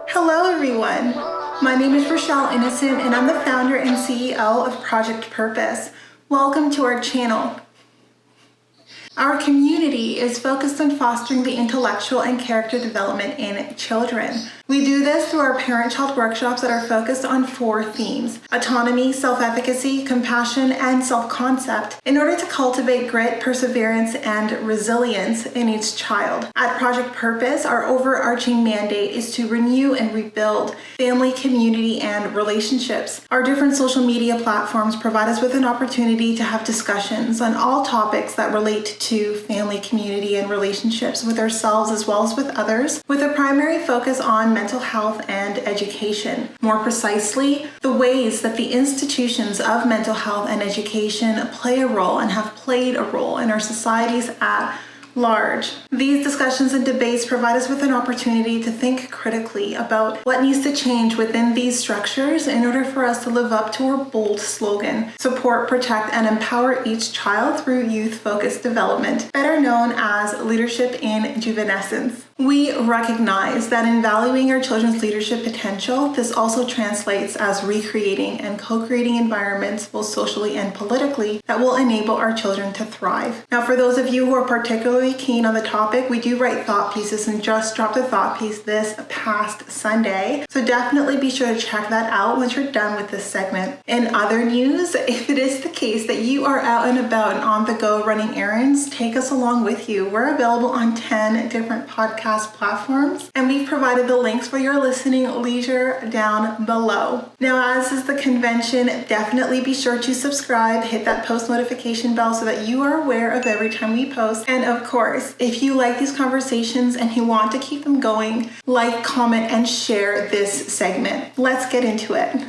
Hello everyone, my name is Rochelle Innocent and I'm the founder and CEO of Project Purpose. Welcome to our channel. Our community is focused on fostering the intellectual and character development in children. We do this through our parent-child workshops that are focused on 4 themes: autonomy, self-efficacy, compassion, and self-concept, in order to cultivate grit, perseverance, and resilience in each child. At Project Purpose, our overarching mandate is to renew and rebuild family, community, and relationships. Our different social media platforms provide us with an opportunity to have discussions on all topics that relate to family, community, and relationships with ourselves as well as with others, with a primary focus on mental health and education. More precisely, the ways that the institutions of mental health and education play a role and have played a role in our societies at large. These discussions and debates provide us with an opportunity to think critically about what needs to change within these structures in order for us to live up to our bold slogan: support, protect, and empower each child through youth-focused development, better known as leadership in juvenescence. We recognize that in valuing our children's leadership potential, this also translates as recreating and co-creating environments, both socially and politically, that will enable our children to thrive. Now, for those of you who are particularly keen on the topic, we do write thought pieces and just dropped a thought piece this past Sunday. So definitely be sure to check that out once you're done with this segment. In other news, if it is the case that you are out and about and on the go running errands, take us along with you. We're available on 10 different podcast platforms, and we've provided the links for your listening leisure down below. Now, as is the convention, definitely be sure to subscribe, hit that post notification bell so that you are aware of every time we post. And of course, if you like these conversations and you want to keep them going, like, comment, and share this segment. Let's get into it.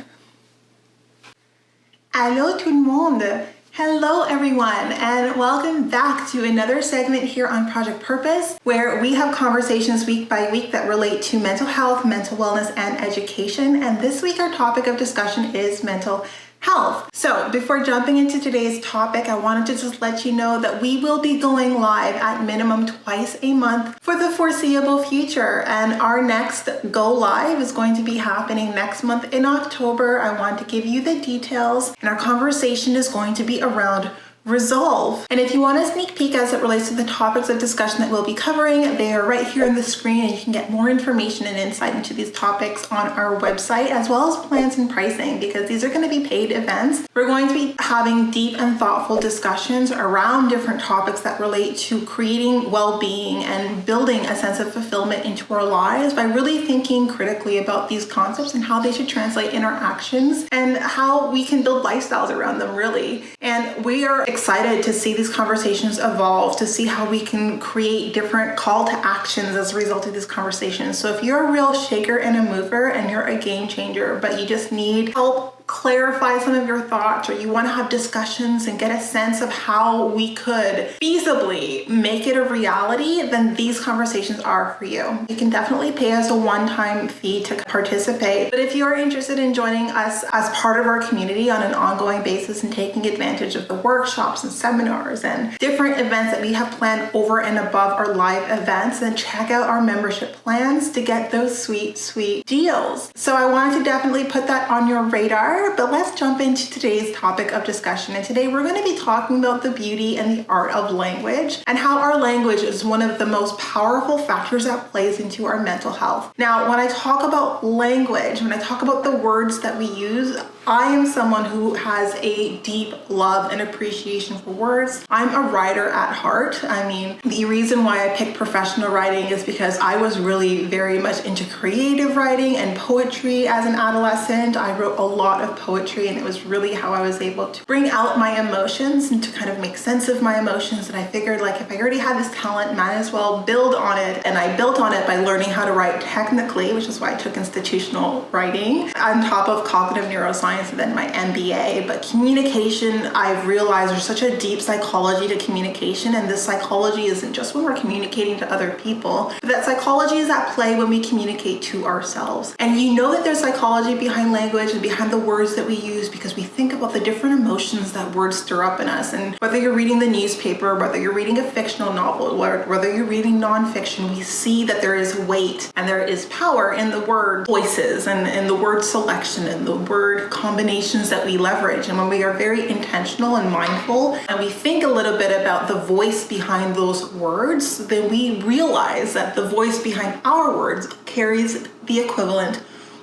Allô tout le monde! Hello everyone, and welcome back to another segment here on Project Purpose, where we have conversations week by week that relate to mental health, mental wellness, and education. And this week our topic of discussion is mental health. So before jumping into today's topic, I wanted to just let you know that we will be going live at minimum twice a month for the foreseeable future. And our next go live is going to be happening next month in October. I want to give you the details, and our conversation is going to be around resolve. And if you want a sneak peek as it relates to the topics of discussion that we'll be covering, they are right here on the screen, and you can get more information and insight into these topics on our website, as well as plans and pricing, because these are going to be paid events. We're going to be having deep and thoughtful discussions around different topics that relate to creating well-being and building a sense of fulfillment into our lives by really thinking critically about these concepts and how they should translate in our actions and how we can build lifestyles around them, really. And we are excited to see these conversations evolve, to see how we can create different call to actions as a result of these conversations. So if you're a real shaker and a mover and you're a game changer, but you just need help clarify some of your thoughts, or you want to have discussions and get a sense of how we could feasibly make it a reality, then these conversations are for you. You can definitely pay us a one-time fee to participate. But if you are interested in joining us as part of our community on an ongoing basis and taking advantage of the workshops and seminars and different events that we have planned over and above our live events, then check out our membership plans to get those sweet, sweet deals. So I wanted to definitely put that on your radar. But let's jump into today's topic of discussion. And today we're going to be talking about the beauty and the art of language, and how our language is one of the most powerful factors that plays into our mental health. Now, when I talk about language, when I talk about the words that we use, I am someone who has a deep love and appreciation for words. I'm a writer at heart. I mean, the reason why I picked professional writing is because I was really very much into creative writing and poetry as an adolescent. I wrote a lot of poetry, and it was really how I was able to bring out my emotions and to kind of make sense of my emotions. And I figured, like, if I already had this talent, might as well build on it. And I built on it by learning how to write technically, which is why I took institutional writing on top of cognitive neuroscience and then my MBA. But communication, I've realized there's such a deep psychology to communication, and this psychology isn't just when we're communicating to other people, but that psychology is at play when we communicate to ourselves. And you know that there's psychology behind language and behind the words words that we use because we think about the different emotions that words stir up in us. And whether you're reading the newspaper, whether you're reading a fictional novel, whether you're reading nonfiction, we see that there is weight and there is power in the word choices and the word selection and the word combinations that we leverage. And when we are very intentional and mindful and we think a little bit about the voice behind those words, then we realize that the voice behind our words carries the equivalent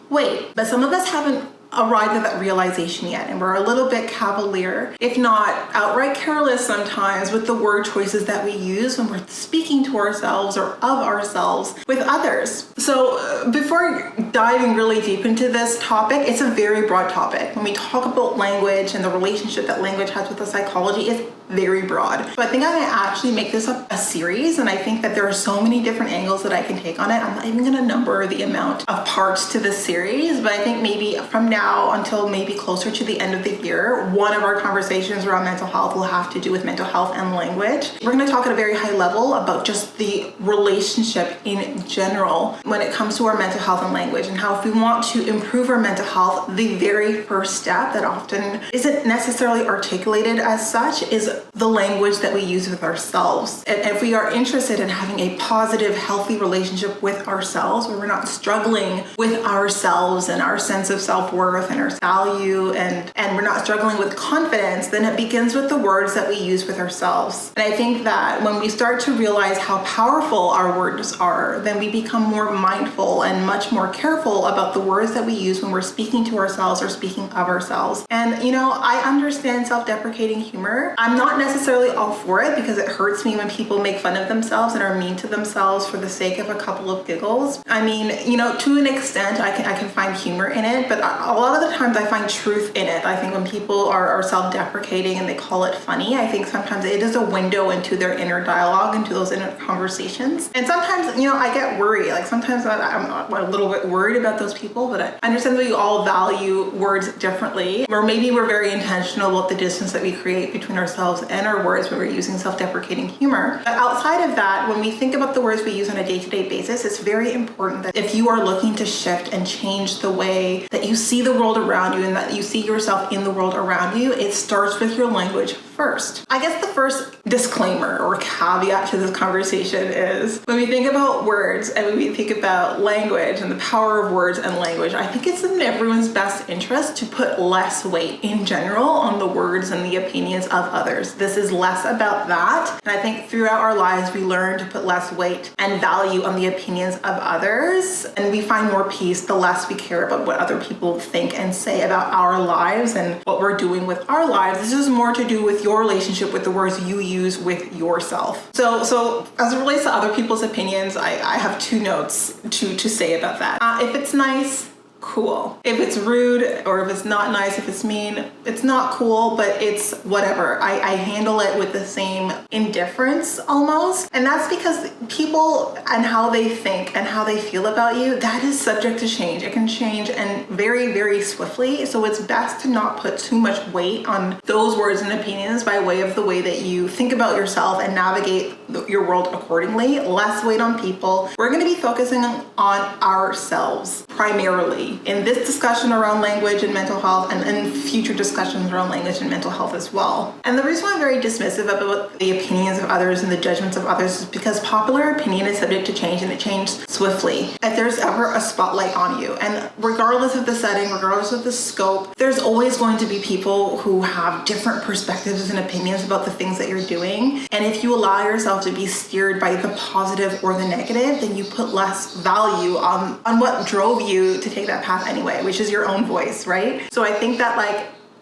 weight. But some of us haven't arrived at that realization yet, and we're a little bit cavalier, if not outright careless sometimes, with the word choices that we use when we're speaking to ourselves or of ourselves with others. So before diving really deep into this topic, it's a very broad topic. When we talk about language and the relationship that language has with the psychology, it's very broad. So I think I might actually make this a series, and I think that there are so many different angles that I can take on it. I'm not even going to number the amount of parts to this series, but I think maybe from now until maybe closer to the end of the year, one of our conversations around mental health will have to do with mental health and language. We're going to talk at a very high level about just the relationship in general when it comes to our mental health and language, and how if we want to improve our mental health, the very first step that often isn't necessarily articulated as such is the language that we use with ourselves. And if we are interested in having a positive, healthy relationship with ourselves, where we're not struggling with ourselves and our sense of self-worth and our value, and we're not struggling with confidence, then it begins with the words that we use with ourselves. And I think that when we start to realize how powerful our words are, then we become more mindful and much more careful about the words that we use when we're speaking to ourselves or speaking of ourselves. And I understand self-deprecating humor. I'm not necessarily all for it because it hurts me when people make fun of themselves and are mean to themselves for the sake of a couple of giggles. I mean, to an extent, I can find humor in it, but a lot of the times I find truth in it. I think when people are self-deprecating and they call it funny, I think sometimes it is a window into their inner dialogue, into those inner conversations. And sometimes, I get worried. Like sometimes I'm a little bit worried about those people, but I understand that we all value words differently, or maybe we're very intentional about the distance that we create between ourselves and our words when we're using self-deprecating humor. But outside of that, when we think about the words we use on a day-to-day basis, it's very important that if you are looking to shift and change the way that you see the world around you and that you see yourself in the world around you, it starts with your language first. I guess the first disclaimer or caveat to this conversation is when we think about words and when we think about language and the power of words and language, I think it's in everyone's best interest to put less weight in general on the words and the opinions of others. This is less about that. And I think throughout our lives, we learn to put less weight and value on the opinions of others. And we find more peace the less we care about what other people think and say about our lives and what we're doing with our lives. This is more to do with your relationship with the words you use with yourself. So as it relates to other people's opinions, I have two notes to say about that. If it's nice, cool. If it's rude or if it's not nice, if it's mean, it's not cool, but it's whatever. I handle it with the same indifference almost. And that's because people and how they think and how they feel about you, that is subject to change. It can change and very, very swiftly. So it's best to not put too much weight on those words and opinions by way of the way that you think about yourself and navigate your world accordingly. Less weight on people. We're going to be focusing on ourselves primarily in this discussion around language and mental health, and in future discussions around language and mental health as well. And the reason why I'm very dismissive about the opinions of others and the judgments of others is because popular opinion is subject to change, and it changes swiftly. If there's ever a spotlight on you, and regardless of the setting, regardless of the scope, there's always going to be people who have different perspectives and opinions about the things that you're doing. And if you allow yourself to be steered by the positive or the negative, then you put less value on what drove you to take that path anyway, which is your own voice, right? So I think that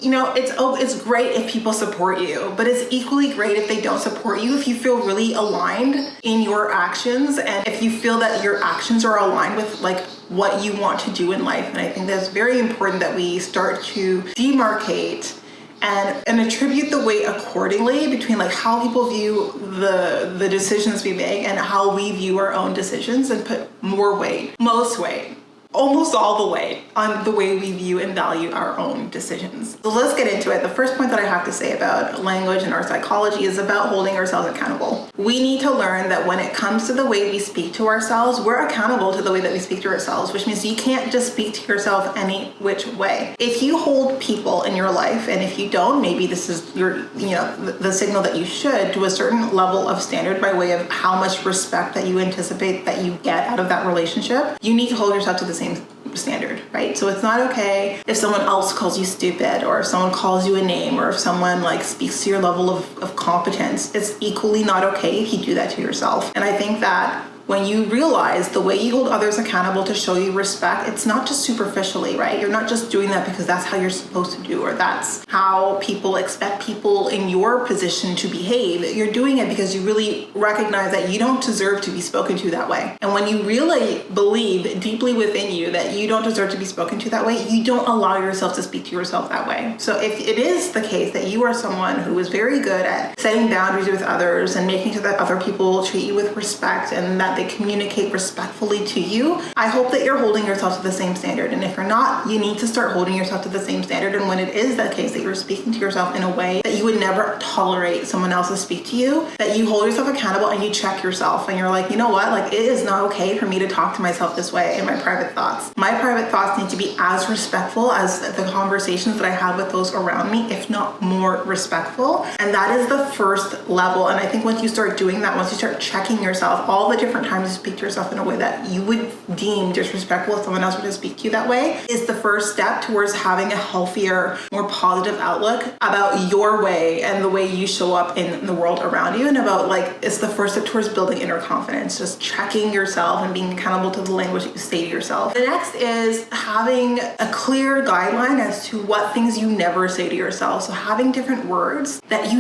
it's great if people support you, but it's equally great if they don't support you, if you feel really aligned in your actions and if you feel that your actions are aligned with what you want to do in life. And I think that's very important that we start to demarcate and attribute the weight accordingly between how people view the decisions we make and how we view our own decisions, and put more weight, most weight, almost all the way on the way we view and value our own decisions. So let's get into it. The first point that I have to say about language and our psychology is about holding ourselves accountable. We need to learn that when it comes to the way we speak to ourselves, we're accountable to the way that we speak to ourselves, which means you can't just speak to yourself any which way. If you hold people in your life, and if you don't, maybe this is the signal that you should, to a certain level of standard by way of how much respect that you anticipate that you get out of that relationship, you need to hold yourself to the same standard, right? So it's not okay if someone else calls you stupid, or if someone calls you a name, or if someone speaks to your level of competence. It's equally not okay if you do that to yourself. And I think that when you realize the way you hold others accountable to show you respect, it's not just superficially, right? You're not just doing that because that's how you're supposed to do, or that's how people expect people in your position to behave. You're doing it because you really recognize that you don't deserve to be spoken to that way. And when you really believe deeply within you that you don't deserve to be spoken to that way, you don't allow yourself to speak to yourself that way. So if it is the case that you are someone who is very good at setting boundaries with others and making sure that other people treat you with respect and that they communicate respectfully to you, I hope that you're holding yourself to the same standard. And if you're not, you need to start holding yourself to the same standard. And when it is the case that you're speaking to yourself in a way that you would never tolerate someone else to speak to you, that you hold yourself accountable and you check yourself and you're like, you know what, it is not okay for me to talk to myself this way in my private thoughts. My private thoughts need to be as respectful as the conversations that I have with those around me, if not more respectful. And that is the first level. And I think once you start doing that, once you start checking yourself, all the different times you speak to yourself in a way that you would deem disrespectful if someone else were to speak to you that way, is the first step towards having a healthier, more positive outlook about your way and the way you show up in the world around you, and about it's the first step towards building inner confidence, just checking yourself and being accountable to the language that you say to yourself. The next is having a clear guideline as to what things you never say to yourself. So having different words that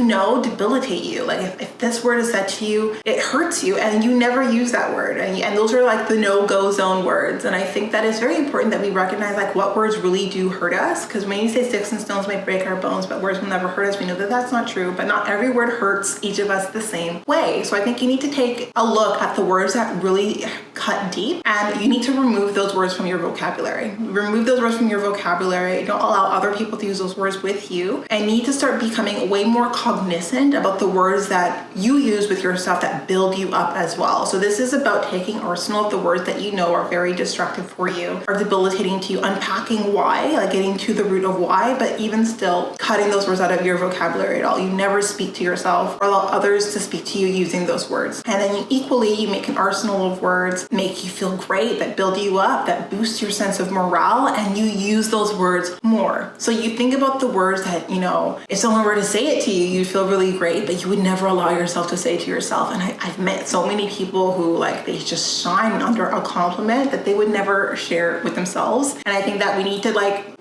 debilitate you. If this word is said to you, it hurts you, and you never use that word. And those are the no-go zone words. And I think that it's very important that we recognize what words really do hurt us. Because when you say sticks and stones may break our bones, but words will never hurt us, we know that that's not true. But not every word hurts each of us the same way. So I think you need to take a look at the words that really cut deep, and you need to remove those words from your vocabulary. Remove those words from your vocabulary. Don't allow other people to use those words with you. And you need to start becoming way more cognizant about the words that you use with yourself that build you up as well. So this is about taking arsenal of the words that you know are very destructive for you, are debilitating to you, unpacking why, getting to the root of why, but even still cutting those words out of your vocabulary at all. You never speak to yourself or allow others to speak to you using those words. And then you make an arsenal of words, make you feel great, that build you up, that boost your sense of morale, and you use those words more. So you think about the words that, if someone were to say it to you, you'd feel really great, but you would never allow yourself to say to yourself. And I've met so many people who they just shine under a compliment that they would never share with themselves. And I think that we need to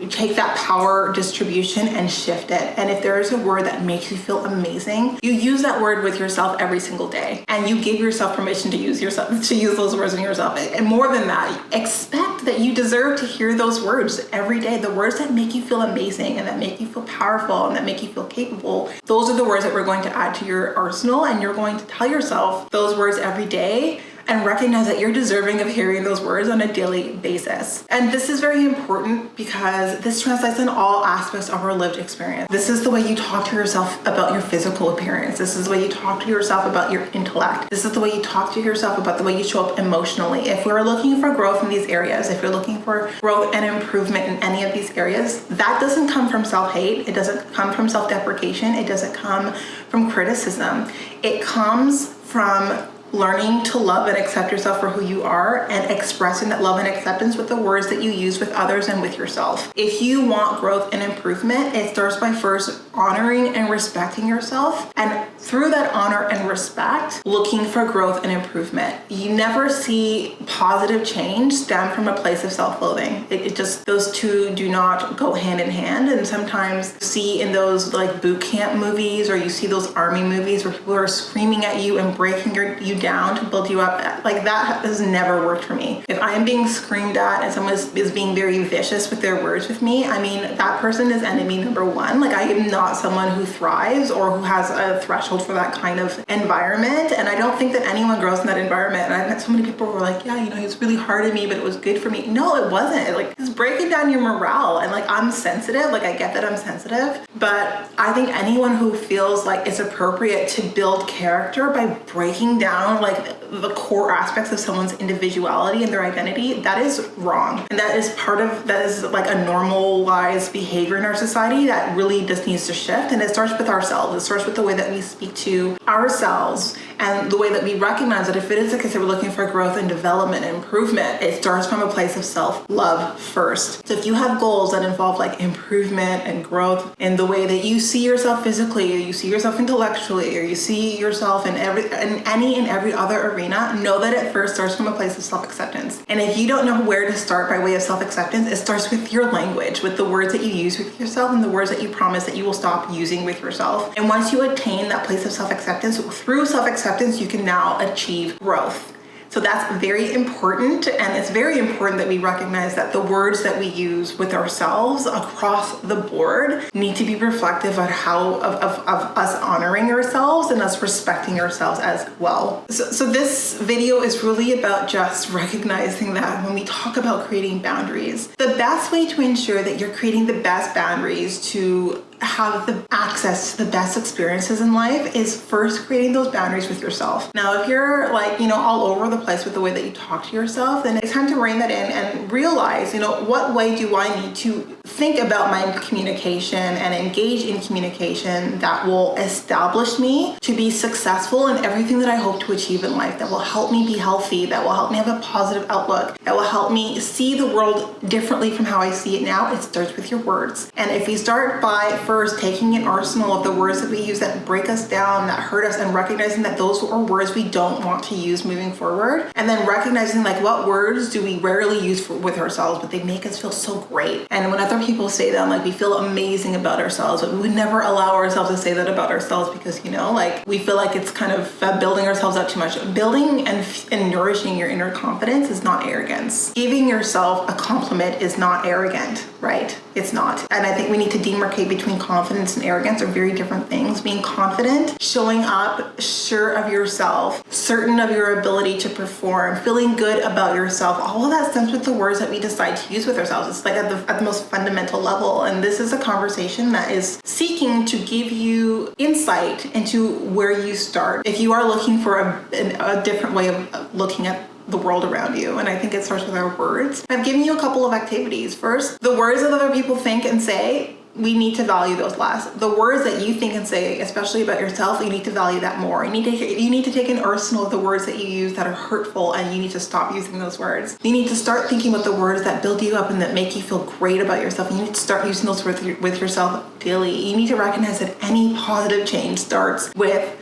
take that power distribution and shift it. And if there is a word that makes you feel amazing, you use that word with yourself every single day, and you give yourself permission to use those words in yourself. And more than that, expect that you deserve to hear those words every day. The words that make you feel amazing and that make you feel powerful and that make you feel capable, those are the words that we're going to add to your arsenal, and you're going to tell yourself those words every day. And recognize that you're deserving of hearing those words on a daily basis. And this is very important because this translates in all aspects of our lived experience. This is the way you talk to yourself about your physical appearance. This is the way you talk to yourself about your intellect. This is the way you talk to yourself about the way you show up emotionally. If we're looking for growth in these areas, if you're looking for growth and improvement in any of these areas, that doesn't come from self-hate. It doesn't come from self-deprecation. It doesn't come from criticism. It comes from learning to love and accept yourself for who you are, and expressing that love and acceptance with the words that you use with others and with yourself. If you want growth and improvement, it starts by first honoring and respecting yourself, and through that honor and respect, looking for growth and improvement. You never see positive change stem from a place of self-loathing. It just, those two do not go hand in hand. And sometimes you see in those boot camp movies, or you see those army movies where people are screaming at you and breaking you you down to build you up, like that has never worked for me. If I am being screamed at and someone is being very vicious with their words with me, I mean, that person is enemy number one. Like I am not someone who thrives or who has a threshold for that kind of environment. And I don't think that anyone grows in that environment. And I've met so many people who were like, yeah, he was really hard on me, but it was good for me. No, it wasn't. Like it's breaking down your morale. And like I'm sensitive, like I get that I'm sensitive, but I think anyone who feels like it's appropriate to build character by breaking down like the core aspects of someone's individuality and their identity, that is wrong. And that is like a normalized behavior in our society that really just needs to shift. And it starts with ourselves. It starts with the way that we speak to ourselves and the way that we recognize that if it is a case that we're looking for growth and development and improvement, it starts from a place of self-love first. So if you have goals that involve like improvement and growth in the way that you see yourself physically, or you see yourself intellectually, or you see yourself in any and every other arena, know that it first starts from a place of self-acceptance. And if you don't know where to start by way of self-acceptance, it starts with your language, with the words that you use with yourself and the words that you promise that you will stop using with yourself. And once you attain that place of self-acceptance, through self-acceptance, you can now achieve growth. So that's very important, and it's very important that we recognize that the words that we use with ourselves across the board need to be reflective of us honoring ourselves and us respecting ourselves as well. So this video is really about just recognizing that when we talk about creating boundaries, the best way to ensure that you're creating the best boundaries to have the access to the best experiences in life is first creating those boundaries with yourself. Now, if you're like, all over the place with the way that you talk to yourself, then it's time to rein that in and realize, what way do I need to think about my communication and engage in communication that will establish me to be successful in everything that I hope to achieve in life, that will help me be healthy, that will help me have a positive outlook, that will help me see the world differently from how I see it now. It starts with your words. And if you start by first taking an arsenal of the words that we use that break us down, that hurt us, and recognizing that those are words we don't want to use moving forward, and then recognizing like what words do we rarely use with ourselves, but they make us feel so great. And when other people say them, like we feel amazing about ourselves, but we would never allow ourselves to say that about ourselves because, like we feel like it's kind of building ourselves up too much. Building and nourishing your inner confidence is not arrogance. Giving yourself a compliment is not arrogant, right? It's not. And I think we need to demarcate between confidence and arrogance are very different things. Being confident, showing up, sure of yourself, certain of your ability to perform, feeling good about yourself, all of that stems with the words that we decide to use with ourselves. It's like at the most fundamental level. And this is a conversation that is seeking to give you insight into where you start. If you are looking for a different way of looking at the world around you. And I think it starts with our words. I've given you a couple of activities. First, the words that other people think and say, we need to value those less. The words that you think and say, especially about yourself, you need to value that more. You need to take an arsenal of the words that you use that are hurtful, and you need to stop using those words. You need to start thinking about the words that build you up and that make you feel great about yourself. You need to start using those words with yourself daily. You need to recognize that any positive change starts with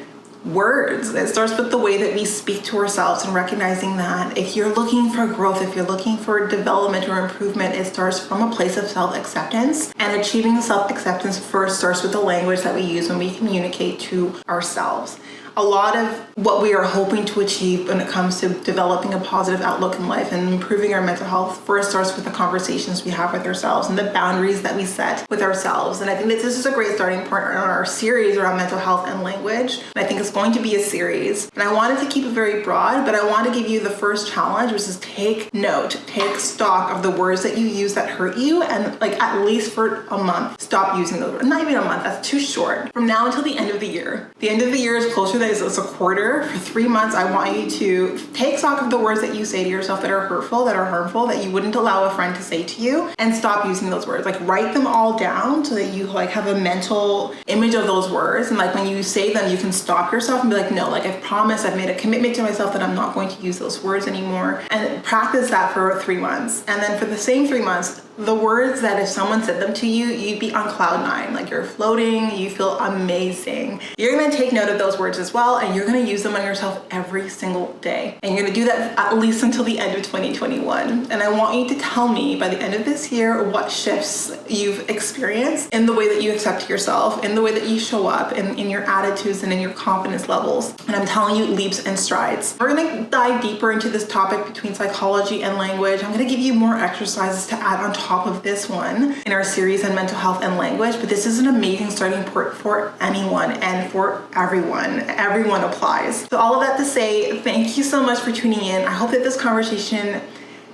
words. It starts with the way that we speak to ourselves and recognizing that if you're looking for growth, if you're looking for development or improvement, it starts from a place of self-acceptance. And achieving self-acceptance first starts with the language that we use when we communicate to ourselves. A lot of what we are hoping to achieve when it comes to developing a positive outlook in life and improving our mental health first starts with the conversations we have with ourselves and the boundaries that we set with ourselves. And I think that this is a great starting point on our series around mental health and language. And I think it's going to be a series. And I wanted to keep it very broad, but I want to give you the first challenge, which is take note, take stock of the words that you use that hurt you, and like at least for a month, stop using those words. Not even a month, that's too short. From now until the end of the year. The end of the year is closer than it's a quarter. For 3 months, I want you to take stock of the words that you say to yourself that are hurtful, that are harmful, that you wouldn't allow a friend to say to you, and stop using those words. Like write them all down so that you like have a mental image of those words. And like when you say them, you can stop yourself and be like, no, like I've promised, I've made a commitment to myself that I'm not going to use those words anymore. And practice that for 3 months. And then for the same 3 months, the words that if someone said them to you, you'd be on cloud nine, like you're floating, you feel amazing. You're gonna take note of those words as well, and you're gonna use them on yourself every single day. And you're gonna do that at least until the end of 2021. And I want you to tell me by the end of this year what shifts you've experienced in the way that you accept yourself, in the way that you show up, in your attitudes and in your confidence levels. And I'm telling you, leaps and strides. We're gonna dive deeper into this topic between psychology and language. I'm gonna give you more exercises to add on top of this one in our series on mental health and language, but this is an amazing starting point for anyone and for everyone. Everyone applies. So all of that to say, thank you so much for tuning in. I hope that this conversation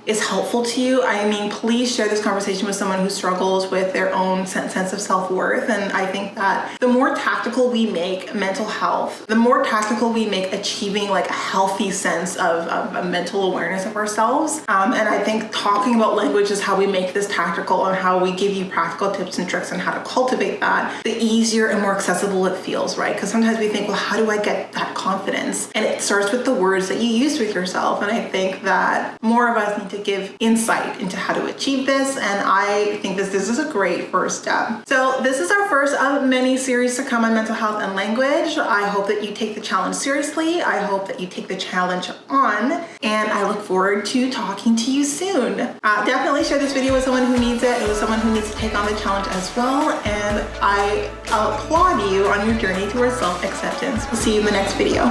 is helpful to you. I mean, please share this conversation with someone who struggles with their own sense of self-worth. And I think that the more tactical we make mental health, the more tactical we make achieving like a healthy sense of a mental awareness of ourselves. And I think talking about language is how we make this tactical and how we give you practical tips and tricks on how to cultivate that, the easier and more accessible it feels, right? Because sometimes we think, well, how do I get that confidence? And it starts with the words that you use with yourself. And I think that more of us need to give insight into how to achieve this, and I think this is a great first step. So this is our first of many series to come on mental health and language. I hope that you take the challenge seriously. I hope that you take the challenge on, and I look forward to talking to you soon. Definitely share this video with someone who needs it, with someone who needs to take on the challenge as well, and I applaud you on your journey towards self-acceptance. We'll see you in the next video.